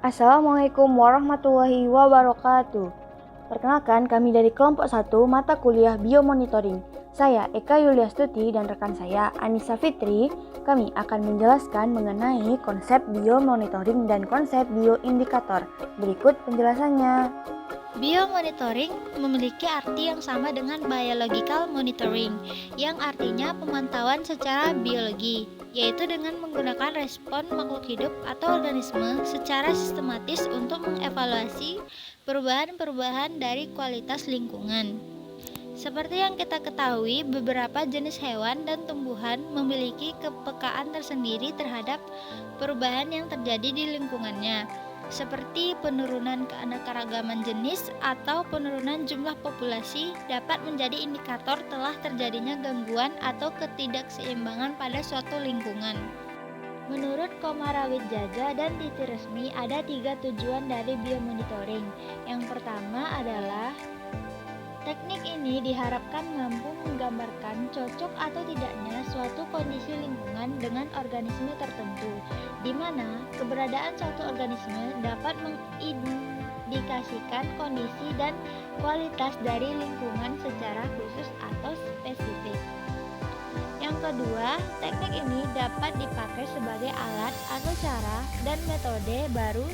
Assalamualaikum warahmatullahi wabarakatuh. Perkenalkan, kami dari kelompok 1 mata kuliah Biomonitoring. Saya Eka Yuliastuti dan rekan saya Anissa Fitri. Kami akan menjelaskan mengenai konsep biomonitoring dan konsep bioindikator. Berikut penjelasannya. Biomonitoring memiliki arti yang sama dengan biological monitoring, yang artinya pemantauan secara biologi, yaitu dengan menggunakan respon makhluk hidup atau organisme secara sistematis untuk mengevaluasi perubahan-perubahan dari kualitas lingkungan. Seperti yang kita ketahui, beberapa jenis hewan dan tumbuhan memiliki kepekaan tersendiri terhadap perubahan yang terjadi di lingkungannya, seperti penurunan keanekaragaman jenis atau penurunan jumlah populasi dapat menjadi indikator telah terjadinya gangguan atau ketidakseimbangan pada suatu lingkungan. Menurut Komarawit Jaja dan Titi Resmi, ada 3 tujuan dari biomonitoring. Yang pertama adalah teknik ini diharapkan mampu menggambarkan cocok atau tidaknya suatu kondisi lingkungan dengan organisme tertentu, di mana keberadaan suatu organisme dapat mengindikasikan kondisi dan kualitas dari lingkungan secara khusus atau spesifik. Yang kedua, teknik ini dapat dipakai sebagai alat atau cara dan metode baru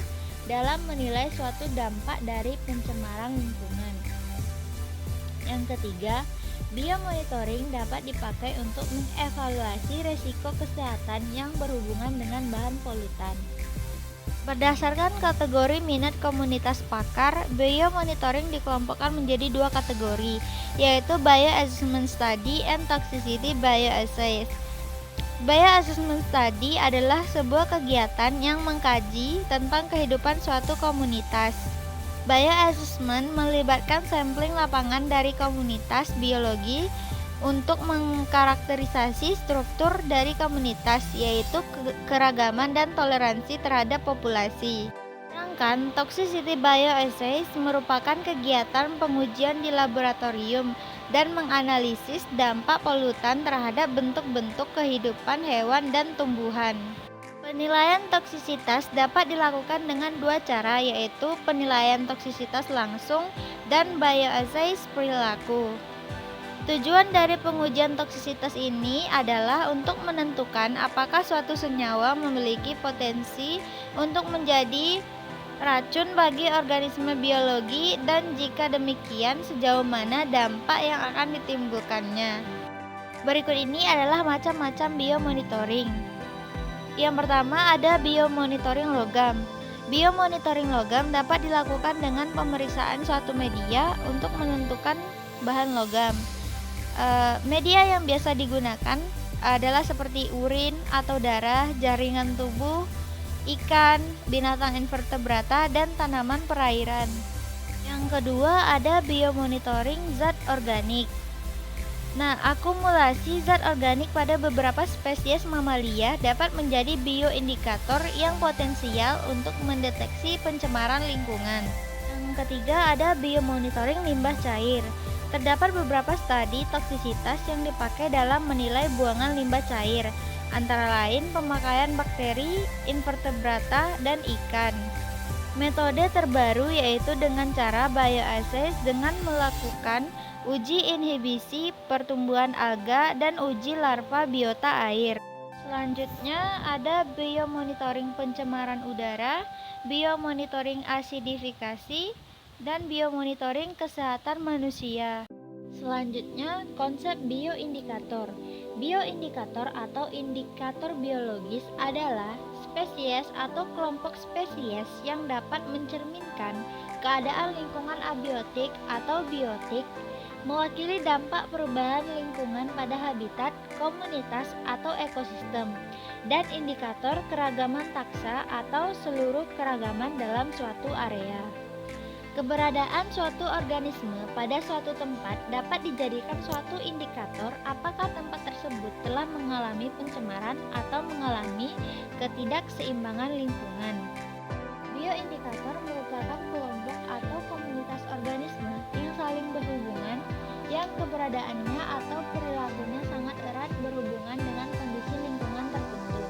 dalam menilai suatu dampak dari pencemaran lingkungan. Yang ketiga, biomonitoring dapat dipakai untuk mengevaluasi risiko kesehatan yang berhubungan dengan bahan polutan. Berdasarkan kategori minat komunitas pakar, biomonitoring dikelompokkan menjadi 2 kategori, yaitu Bioassessment Study and Toxicity Bioassays. Bioassessment Study adalah sebuah kegiatan yang mengkaji tentang kehidupan suatu komunitas. Bioassessment melibatkan sampling lapangan dari komunitas biologi untuk mengkarakterisasi struktur dari komunitas, yaitu keragaman dan toleransi terhadap populasi. Sedangkan Toxicity Bioassays merupakan kegiatan pengujian di laboratorium dan menganalisis dampak polutan terhadap bentuk-bentuk kehidupan hewan dan tumbuhan. Penilaian toksisitas dapat dilakukan dengan 2 cara, yaitu penilaian toksisitas langsung dan bioassays perilaku. Tujuan dari pengujian toksisitas ini adalah untuk menentukan apakah suatu senyawa memiliki potensi untuk menjadi racun bagi organisme biologi dan jika demikian sejauh mana dampak yang akan ditimbulkannya. Berikut ini adalah macam-macam biomonitoring. Yang pertama ada biomonitoring logam. Biomonitoring logam dapat dilakukan dengan pemeriksaan suatu media untuk menentukan bahan logam. Media yang biasa digunakan adalah seperti urin atau darah, jaringan tubuh, ikan, binatang invertebrata, dan tanaman perairan. Yang kedua ada biomonitoring zat organik. Nah, akumulasi zat organik pada beberapa spesies mamalia dapat menjadi bioindikator yang potensial untuk mendeteksi pencemaran lingkungan. Yang ketiga ada biomonitoring limbah cair. Terdapat beberapa studi toksisitas yang dipakai dalam menilai buangan limbah cair, antara lain pemakaian bakteri, invertebrata, dan ikan. Metode terbaru yaitu dengan cara bioassays dengan melakukan uji inhibisi pertumbuhan alga dan uji larva biota air. Selanjutnya ada biomonitoring pencemaran udara, biomonitoring asidifikasi, dan biomonitoring kesehatan manusia. Selanjutnya, konsep bioindikator. Bioindikator atau indikator biologis adalah spesies atau kelompok spesies yang dapat mencerminkan keadaan lingkungan abiotik atau biotik, mewakili dampak perubahan lingkungan pada habitat, komunitas, atau ekosistem, dan indikator keragaman taksa atau seluruh keragaman dalam suatu area. Keberadaan suatu organisme pada suatu tempat dapat dijadikan suatu indikator apakah tempat tersebut telah mengalami pencemaran atau mengalami ketidakseimbangan lingkungan. Bioindikator merupakan kelompok atau komunitas organisme yang saling berhubungan yang keberadaannya atau perilakunya sangat erat berhubungan dengan kondisi lingkungan tertentu,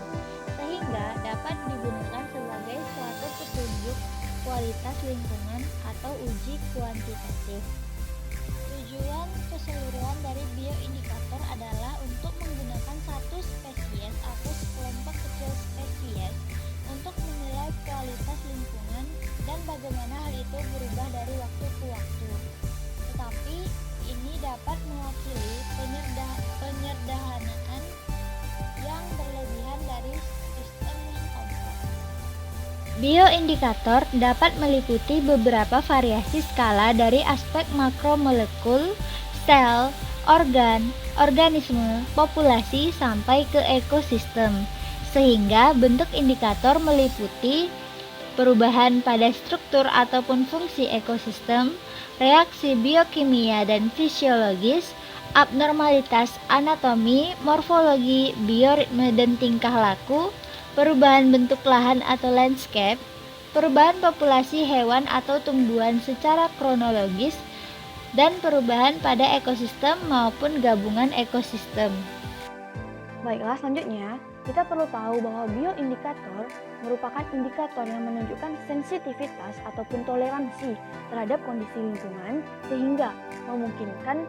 sehingga dapat digunakan sebagai suatu petunjuk kualitas lingkungan atau uji kuantitatif. Tujuan keseluruhan dari bioindikator adalah untuk menggunakan satu spesies atau sekelompok kecil spesies untuk menilai kualitas lingkungan dan bagaimana hal itu berubah dari waktu ke waktu. Tetapi ini dapat mewakili penyederhanaan yang berlebihan dari sistem yang kompleks. Bioindikator dapat meliputi beberapa variasi skala dari aspek makromolekul, sel, organ, organisme, populasi, sampai ke ekosistem, sehingga bentuk indikator meliputi perubahan pada struktur ataupun fungsi ekosistem, reaksi biokimia dan fisiologis, abnormalitas anatomi, morfologi, bioritme dan tingkah laku, perubahan bentuk lahan atau landscape, perubahan populasi hewan atau tumbuhan secara kronologis, dan perubahan pada ekosistem maupun gabungan ekosistem. Baiklah, selanjutnya kita perlu tahu bahwa bioindikator merupakan indikator yang menunjukkan sensitivitas ataupun toleransi terhadap kondisi lingkungan sehingga memungkinkan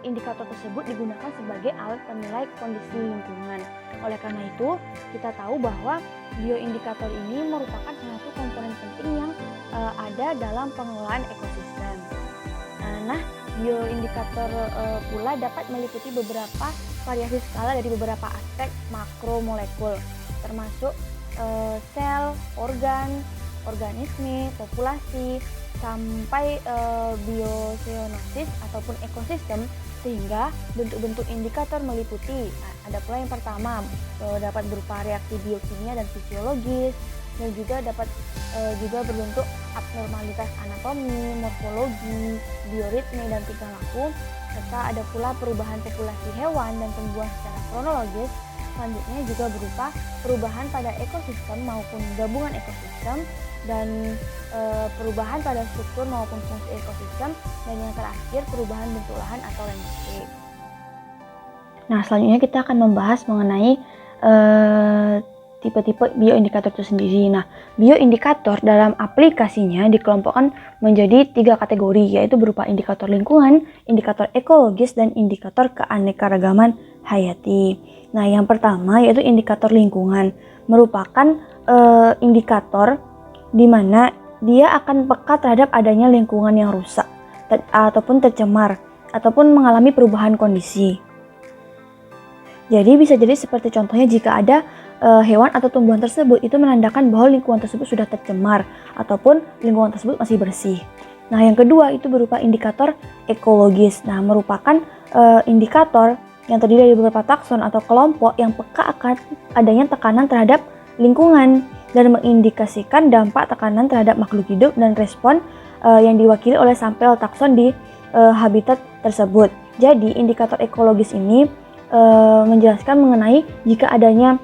indikator tersebut digunakan sebagai alat penilai kondisi lingkungan. Oleh karena itu, kita tahu bahwa bioindikator ini merupakan salah satu komponen penting yang ada dalam pengelolaan ekosistem. Nah, bioindikator pula dapat meliputi beberapa variasi skala dari beberapa aspek makromolekul, termasuk sel, organ, organisme, populasi, sampai biosenosis ataupun ekosistem, sehingga bentuk-bentuk indikator meliputi ada pula yang pertama dapat berupa reaksi biokimia dan fisiologis, dan juga dapat juga berbentuk abnormalitas anatomi, morfologi, bioritme dan tingkah laku, serta ada pula perubahan populasi hewan dan tumbuhan secara kronologis. Selanjutnya juga berupa perubahan pada ekosistem maupun gabungan ekosistem, dan perubahan pada struktur maupun fungsi ekosistem, dan yang terakhir perubahan bentuk lahan atau landscape. Nah, selanjutnya kita akan membahas mengenai tipe-tipe bioindikator itu sendiri. Nah, bioindikator dalam aplikasinya dikelompokkan menjadi 3 kategori, yaitu berupa indikator lingkungan, indikator ekologis, dan indikator keanekaragaman hayati. Nah, yang pertama yaitu indikator lingkungan, merupakan indikator di mana dia akan peka terhadap adanya lingkungan yang rusak ataupun tercemar ataupun mengalami perubahan kondisi. Jadi bisa jadi seperti contohnya jika ada hewan atau tumbuhan tersebut itu menandakan bahwa lingkungan tersebut sudah tercemar ataupun lingkungan tersebut masih bersih. Nah, yang kedua itu berupa indikator ekologis. Nah, merupakan indikator yang terdiri dari beberapa takson atau kelompok yang peka akan adanya tekanan terhadap lingkungan dan mengindikasikan dampak tekanan terhadap makhluk hidup dan respon yang diwakili oleh sampel takson di habitat tersebut. Jadi, indikator ekologis ini menjelaskan mengenai jika adanya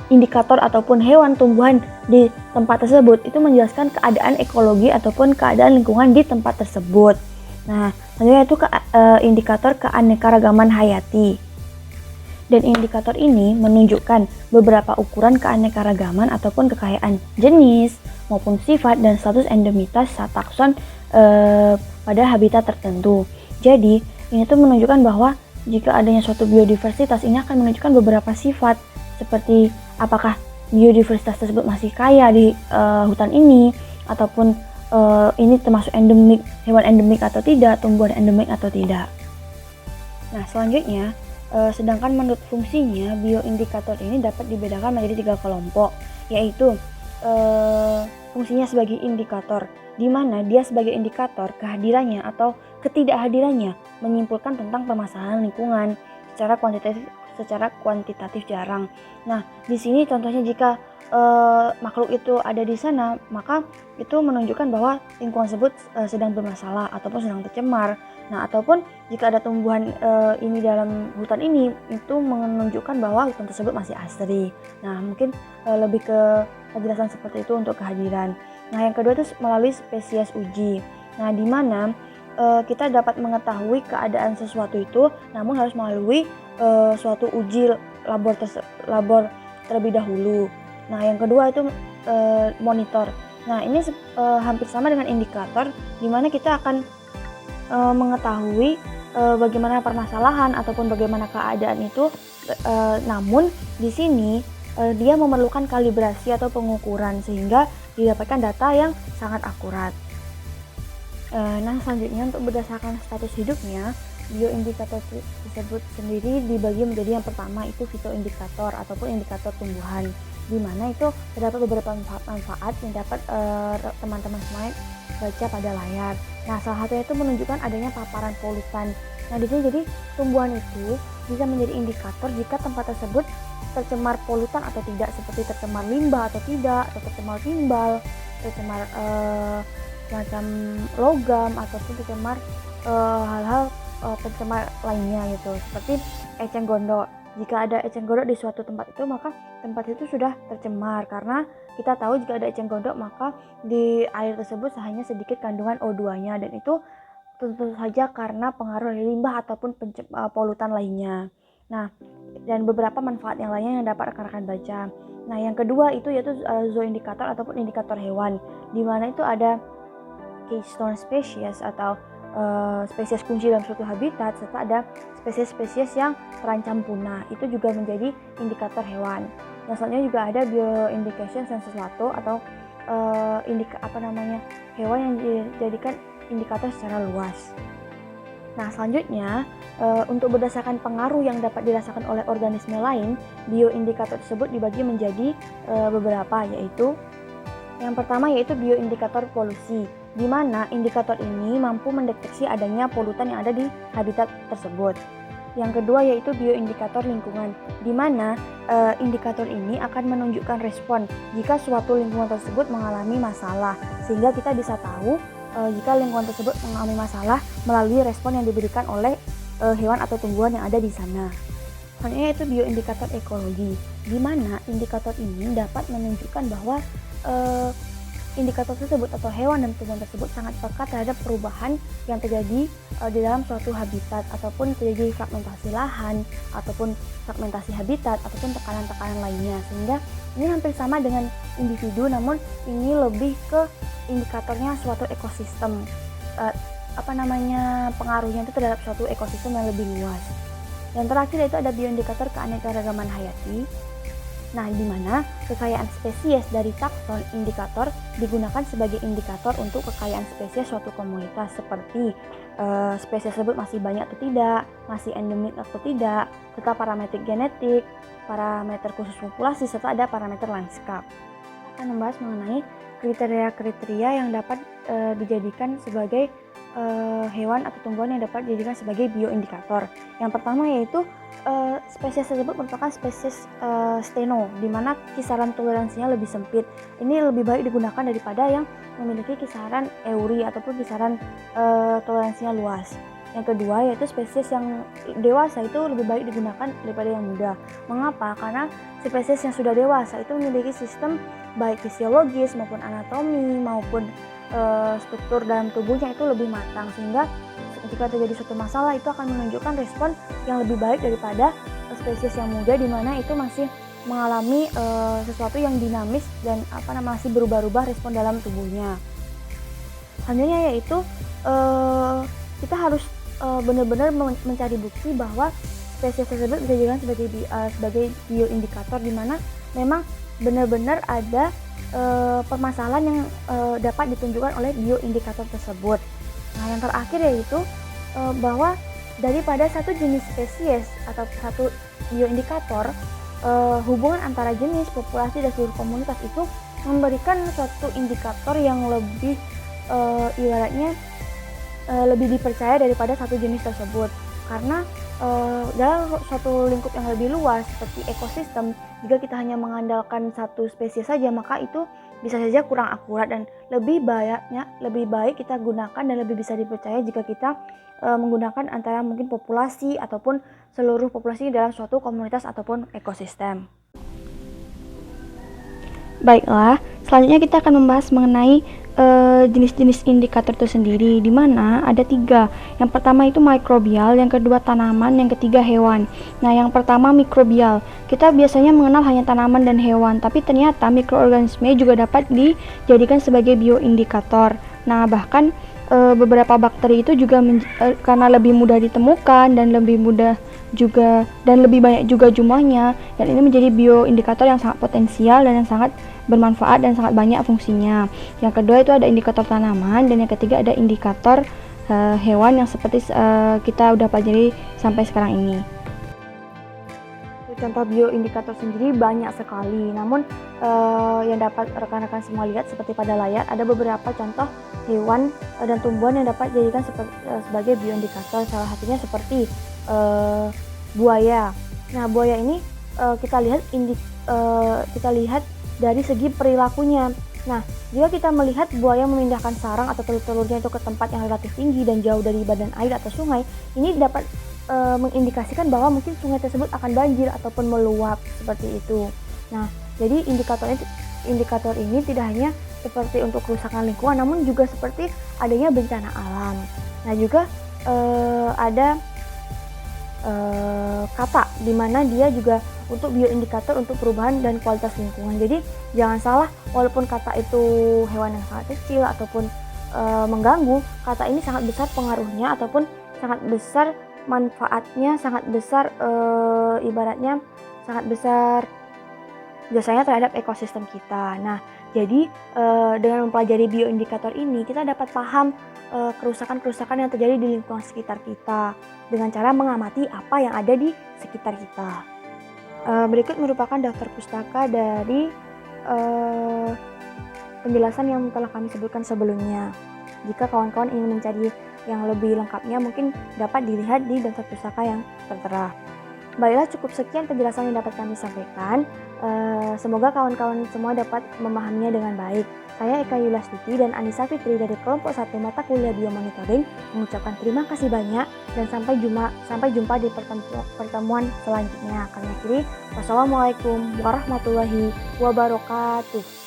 indikator ataupun hewan tumbuhan di tempat tersebut, itu menjelaskan keadaan ekologi ataupun keadaan lingkungan di tempat tersebut. Nah, selanjutnya itu indikator keanekaragaman hayati. Dan indikator ini menunjukkan beberapa ukuran keanekaragaman ataupun kekayaan jenis maupun sifat dan status endemitas takson pada habitat tertentu. Jadi, ini tuh menunjukkan bahwa jika adanya suatu biodiversitas, ini akan menunjukkan beberapa sifat seperti apakah biodiversitas tersebut masih kaya di hutan ini, ataupun ini termasuk endemik, hewan endemik atau tidak, tumbuhan endemik atau tidak. Nah, selanjutnya sedangkan menurut fungsinya, bioindikator ini dapat dibedakan menjadi 3 kelompok, yaitu fungsinya sebagai indikator, di mana dia sebagai indikator kehadirannya atau ketidakhadirannya menyimpulkan tentang permasalahan lingkungan secara kuantitatif jarang. Nah, di sini contohnya jika makhluk itu ada di sana, maka itu menunjukkan bahwa lingkungan tersebut sedang bermasalah ataupun sedang tercemar. Nah, ataupun jika ada tumbuhan ini dalam hutan ini, itu menunjukkan bahwa hutan tersebut masih asri. Nah, mungkin lebih ke penjelasan seperti itu untuk kehadiran. Nah, yang kedua itu melalui spesies uji. Nah, di mana kita dapat mengetahui keadaan sesuatu itu, namun harus melalui suatu uji labor terlebih dahulu. Nah, yang kedua itu monitor. Nah, ini hampir sama dengan indikator di mana kita akan mengetahui bagaimana permasalahan ataupun bagaimana keadaan itu, namun di sini dia memerlukan kalibrasi atau pengukuran sehingga didapatkan data yang sangat akurat. Nah, selanjutnya untuk berdasarkan status hidupnya, bioindikator tersebut sendiri dibagi menjadi yang pertama itu fitoindikator ataupun indikator tumbuhan, di mana itu terdapat beberapa manfaat yang dapat teman-teman semua baca pada layar. Nah, salah satunya itu menunjukkan adanya paparan polutan. Nah, di sini jadi tumbuhan itu bisa menjadi indikator jika tempat tersebut tercemar polutan atau tidak, seperti tercemar limbah atau tidak, atau tercemar timbal, tercemar semacam logam ataupun tercemar hal-hal pencemar lainnya gitu, seperti eceng gondok. Jika ada eceng gondok di suatu tempat itu, maka tempat itu sudah tercemar, karena kita tahu jika ada eceng gondok maka di air tersebut hanya sedikit kandungan O2-nya, dan itu tentu saja karena pengaruh dari limbah ataupun polutan lainnya. Nah, dan beberapa manfaat yang lainnya yang dapat rekan-rekan baca. Nah, yang kedua itu yaitu zooindikator ataupun indikator hewan, di mana itu ada keystone species atau spesies kunci dalam suatu habitat, serta ada spesies-spesies yang terancam punah. Itu juga menjadi indikator hewan. Nah, selanjutnya juga ada bioindication sensus lato atau hewan yang dijadikan indikator secara luas. Nah, selanjutnya untuk berdasarkan pengaruh yang dapat dirasakan oleh organisme lain, bioindikator tersebut dibagi menjadi beberapa, yaitu yang pertama yaitu bioindikator polusi, di mana indikator ini mampu mendeteksi adanya polutan yang ada di habitat tersebut. Yang kedua yaitu bioindikator lingkungan, di mana indikator ini akan menunjukkan respon jika suatu lingkungan tersebut mengalami masalah, sehingga kita bisa tahu jika lingkungan tersebut mengalami masalah melalui respon yang diberikan oleh hewan atau tumbuhan yang ada di sana. Selanjutnya yaitu bioindikator ekologi, di mana indikator ini dapat menunjukkan bahwa indikator tersebut atau hewan dan tumbuhan tersebut sangat peka terhadap perubahan yang terjadi di dalam suatu habitat, ataupun terjadi fragmentasi lahan ataupun fragmentasi habitat ataupun tekanan-tekanan lainnya, sehingga ini hampir sama dengan individu, namun ini lebih ke indikatornya suatu ekosistem, pengaruhnya itu terhadap suatu ekosistem yang lebih luas. Yang terakhir yaitu ada bioindikator keanekaragaman hayati. Nah, di mana kekayaan spesies dari takson indikator digunakan sebagai indikator untuk kekayaan spesies suatu komunitas, seperti spesies tersebut masih banyak atau tidak, masih endemik atau tidak, serta parameter genetik, parameter khusus populasi, serta ada parameter lanskap. Kita akan membahas mengenai kriteria-kriteria yang dapat dijadikan sebagai hewan atau tumbuhan yang dapat dijadikan sebagai bioindikator. Yang pertama yaitu spesies tersebut merupakan spesies steno, di mana kisaran toleransinya lebih sempit. Ini lebih baik digunakan daripada yang memiliki kisaran euri ataupun kisaran toleransinya luas. Yang kedua yaitu spesies yang dewasa itu lebih baik digunakan daripada yang muda. Mengapa? Karena spesies yang sudah dewasa itu memiliki sistem baik fisiologis maupun anatomi maupun struktur dalam tubuhnya itu lebih matang, sehingga jika terjadi suatu masalah itu akan menunjukkan respon yang lebih baik daripada spesies yang muda, di mana itu masih mengalami sesuatu yang dinamis dan masih berubah-ubah respon dalam tubuhnya. Selanjutnya yaitu kita harus benar-benar mencari bukti bahwa spesies tersebut bisa dijadikan sebagai bioindikator, di mana memang benar-benar ada permasalahan yang dapat ditunjukkan oleh bioindikator tersebut. Nah, yang terakhir yaitu bahwa daripada satu jenis spesies atau satu bioindikator, hubungan antara jenis, populasi, dan seluruh komunitas itu memberikan suatu indikator yang lebih ibaratnya lebih dipercaya daripada satu jenis tersebut, karena dalam suatu lingkup yang lebih luas seperti ekosistem, jika kita hanya mengandalkan satu spesies saja, maka itu bisa saja kurang akurat, dan lebih baik kita gunakan dan lebih bisa dipercaya jika kita menggunakan antara mungkin populasi ataupun seluruh populasi dalam suatu komunitas ataupun ekosistem. Baiklah, selanjutnya kita akan membahas mengenai jenis-jenis indikator itu sendiri, di mana ada 3. Yang pertama itu mikrobial, yang kedua tanaman, yang ketiga hewan. Nah, yang pertama mikrobial. Kita biasanya mengenal hanya tanaman dan hewan, tapi ternyata mikroorganisme juga dapat dijadikan sebagai bioindikator. Nah, bahkan beberapa bakteri itu juga karena lebih mudah ditemukan dan lebih mudah juga dan lebih banyak juga jumlahnya, dan ini menjadi bioindikator yang sangat potensial dan yang sangat bermanfaat dan sangat banyak fungsinya. Yang kedua itu ada indikator tanaman, dan yang ketiga ada indikator hewan yang seperti kita udah pelajari sampai sekarang ini. Contoh bioindikator sendiri banyak sekali, namun yang dapat rekan-rekan semua lihat seperti pada layar, ada beberapa contoh hewan dan tumbuhan yang dapat dijadikan sebagai bioindikator. Salah satunya seperti buaya. Nah, buaya ini kita lihat dari segi perilakunya. Nah, jika kita melihat buaya memindahkan sarang atau telur-telurnya itu ke tempat yang relatif tinggi dan jauh dari badan air atau sungai, ini dapat mengindikasikan bahwa mungkin sungai tersebut akan banjir ataupun meluap seperti itu. Nah, jadi indikator ini tidak hanya seperti untuk kerusakan lingkungan, namun juga seperti adanya bencana alam. Nah, juga ada kata, di mana dia juga untuk bioindikator untuk perubahan dan kualitas lingkungan. Jadi jangan salah, walaupun kata itu hewan yang sangat kecil ataupun mengganggu, kata ini sangat besar pengaruhnya ataupun sangat besar manfaatnya, sangat besar ibaratnya sangat besar jasanya terhadap ekosistem kita. Nah, jadi dengan mempelajari bioindikator ini kita dapat paham kerusakan-kerusakan yang terjadi di lingkungan sekitar kita dengan cara mengamati apa yang ada di sekitar kita. Berikut merupakan daftar pustaka dari penjelasan yang telah kami sebutkan sebelumnya. Jika kawan-kawan ingin mencari yang lebih lengkapnya, mungkin dapat dilihat di daftar pustaka yang tertera. Baiklah, cukup sekian penjelasan yang dapat kami sampaikan. Semoga kawan-kawan semua dapat memahaminya dengan baik. Saya Eka Yuliastuti dan Anissa Fitri dari kelompok 1 mata kuliah Biomonitoring mengucapkan terima kasih banyak dan sampai jumpa di pertemuan selanjutnya. Kami akhiri, wassalamualaikum warahmatullahi wabarakatuh.